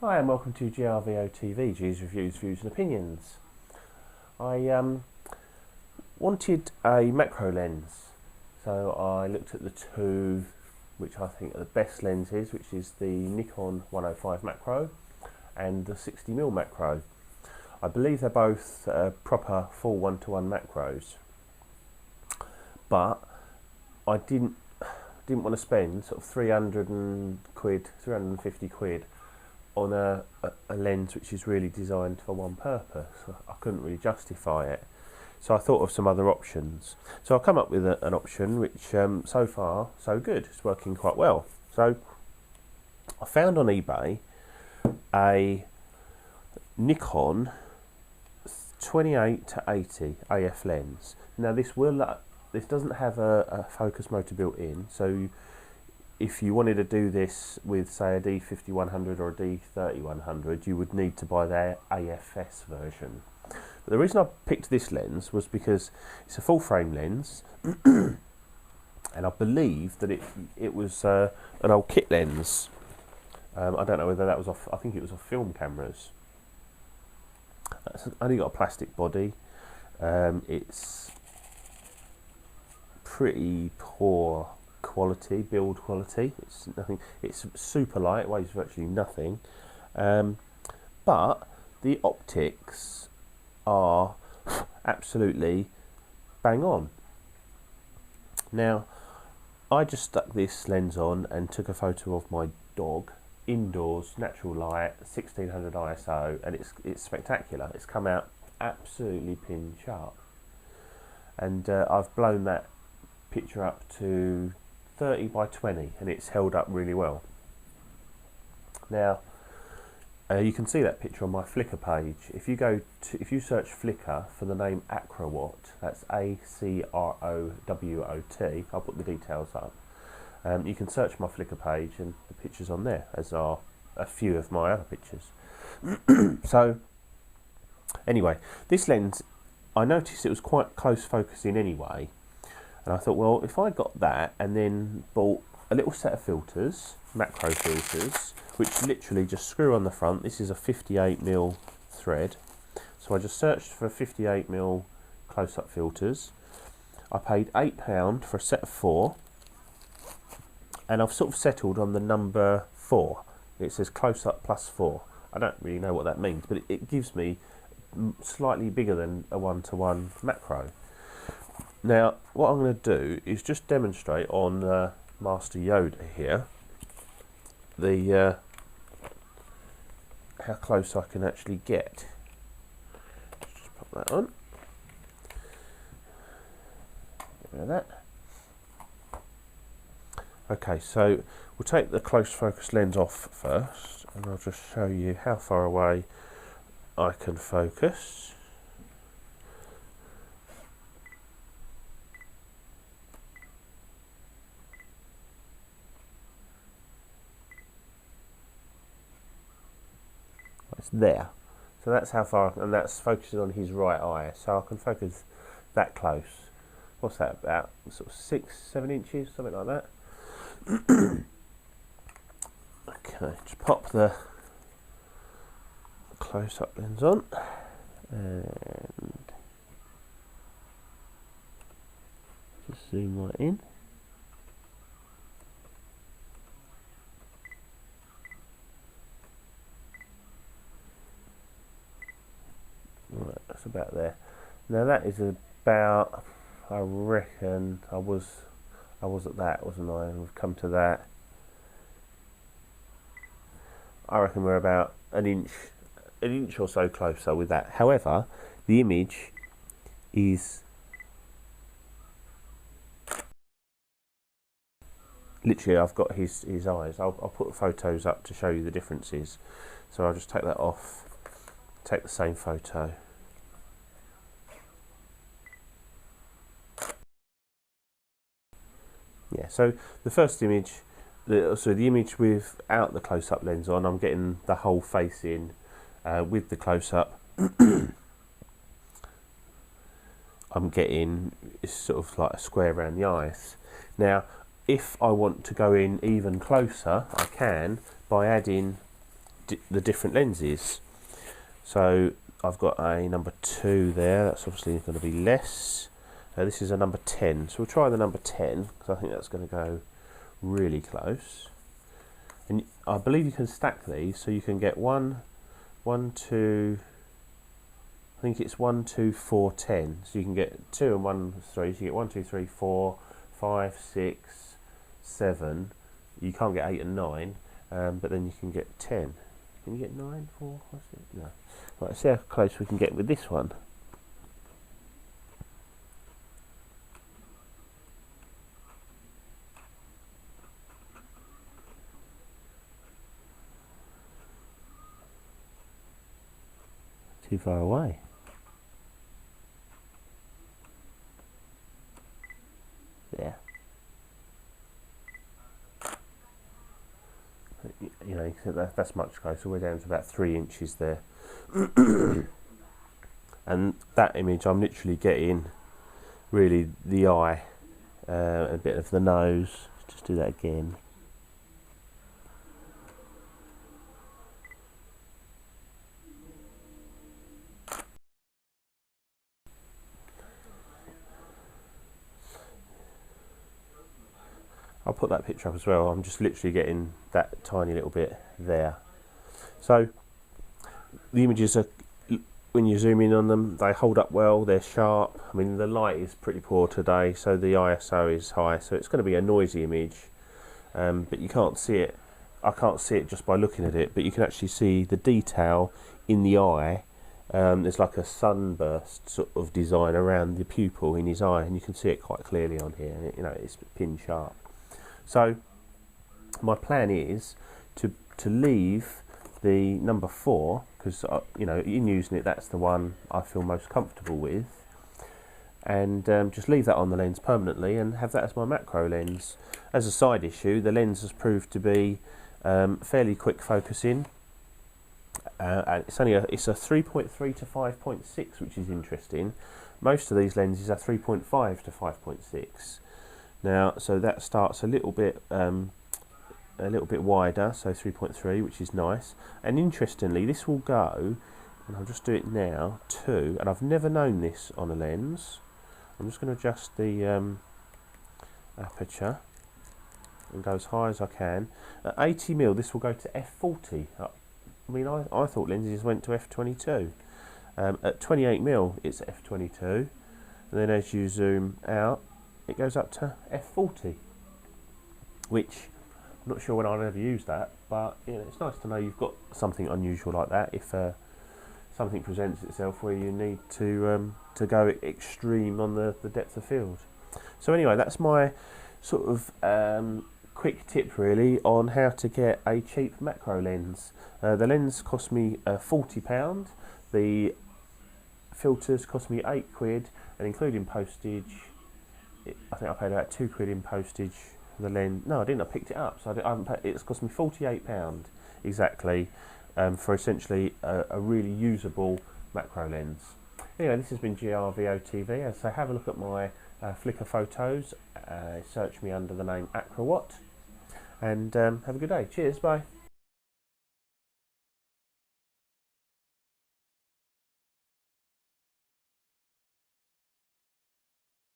Hi and welcome to GRVO TV, G's Reviews, Views and Opinions. I wanted a macro lens, so I looked at the two which I think are the best lenses, which is the Nikon 105 macro and the 60mm macro. I believe they're both proper full 1:1 macros, but I didn't want to spend sort of 350 quid on a lens which is really designed for one purpose. I couldn't really justify it, so I thought of some other options. So I've come up with an option which so far so good. It's working quite well. So I found on eBay a Nikon 28 to 80 AF lens. Now this doesn't have a focus motor built in, so if you wanted to do this with, say, a D5100 or a D3100, you would need to buy their AFS version. But the reason I picked this lens was because it's a full frame lens, and I believe that it was an old kit lens. I don't know whether that was off, I think it was off film cameras. It's only got a plastic body. It's pretty poor quality, build quality. It's nothing. It's super light, weighs virtually nothing, but the optics are absolutely bang on. Now, I just stuck this lens on and took a photo of my dog indoors, natural light, 1600 ISO, and it's spectacular. It's come out absolutely pin sharp, and I've blown that picture up to 30 by 20 and it's held up really well. Now you can see that picture on my Flickr page. If you search Flickr for the name Acrowot, that's ACROWOT, I'll put the details up. You can search my Flickr page and the pictures on there, as are a few of my other pictures. So anyway, this lens, I noticed it was quite close focusing anyway. And I thought, well, if I got that and then bought a little set of filters, macro filters, which literally just screw on the front. This is a 58mm thread. So I just searched for 58mm close-up filters. I paid £8 for a set of 4. And I've sort of settled on the number 4. It says close-up plus 4. I don't really know what that means, but it gives me slightly bigger than a 1:1 macro. Now, what I'm going to do is just demonstrate on Master Yoda here the how close I can actually get. Just pop that on. Get rid of that. Okay, so we'll take the close focus lens off first, and I'll just show you how far away I can focus. It's there, so that's how far, and that's focusing on his right eye, so I can focus that close. What's that, about sort of 6-7 inches, something like that. Okay, just pop the close-up lens on and just zoom right in. Right, that's about there. Now that is about, I reckon, I was at that, wasn't I? We've come to that. I reckon we're about an inch or so closer with that. However, the image is literally, I've got his eyes. I'll put photos up to show you the differences. So I'll just take that off, take the same photo. Yeah, so the first image, the image without the close-up lens on, I'm getting the whole face in. With the close-up, I'm getting, it's sort of like a square around the eyes. Now, if I want to go in even closer, I can by adding the different lenses. So I've got a number 2 there, that's obviously going to be less. This is a number 10, so we'll try the number 10 because I think that's going to go really close. And I believe you can stack these, so you can get 1, 2, I think it's 1, 2, 4, 10. So you can get 2 and 1, 3. So you get 1, 2, 3, 4, 5, 6, 7. You can't get 8 and 9, but then you can get 10. Can you get 9, 4, 5, 6? No. Right, let's see how close we can get with this one. Too far away. There. You know, that's much closer. We're down to about 3 inches there. And that image, I'm literally getting really the eye, a bit of the nose. Just do that again. I'll put that picture up as well. I'm just literally getting that tiny little bit there. So the images are, when you zoom in on them, they hold up well, they're sharp. I mean, the light is pretty poor today, so the ISO is high, so it's going to be a noisy image, but you can't see it. I can't see it just by looking at it, but you can actually see the detail in the eye. There's like a sunburst sort of design around the pupil in his eye, and you can see it quite clearly on here. You know, it's pin sharp. So my plan is to leave the number 4, because you know, in using it, that's the one I feel most comfortable with, and just leave that on the lens permanently and have that as my macro lens. As a side issue, the lens has proved to be fairly quick focusing, and it's a 3.3 to 5.6, which is interesting. Most of these lenses are 3.5 to 5.6. Now, so that starts a little bit wider, so 3.3, which is nice. And interestingly, this will go, and I'll just do it now, to, and I've never known this on a lens. I'm just going to adjust the aperture and go as high as I can. At 80mm, this will go to f40. I mean, I thought lenses went to f22. At 28mm, it's f22, and then as you zoom out, it goes up to f40, which I'm not sure when I'll ever use that, but you know, it's nice to know you've got something unusual like that if something presents itself where you need to go extreme on the depth of field. So anyway, that's my sort of quick tip really on how to get a cheap macro lens. The lens cost me £40, the filters cost me £8, and including postage, I think I paid about £2 in postage for the lens. No, I didn't. I picked it up, so I haven't paid. It's cost me £48 exactly for essentially a really usable macro lens. Anyway, this has been GRVO-TV. So have a look at my Flickr photos. Search me under the name Acrowatt, and have a good day. Cheers. Bye.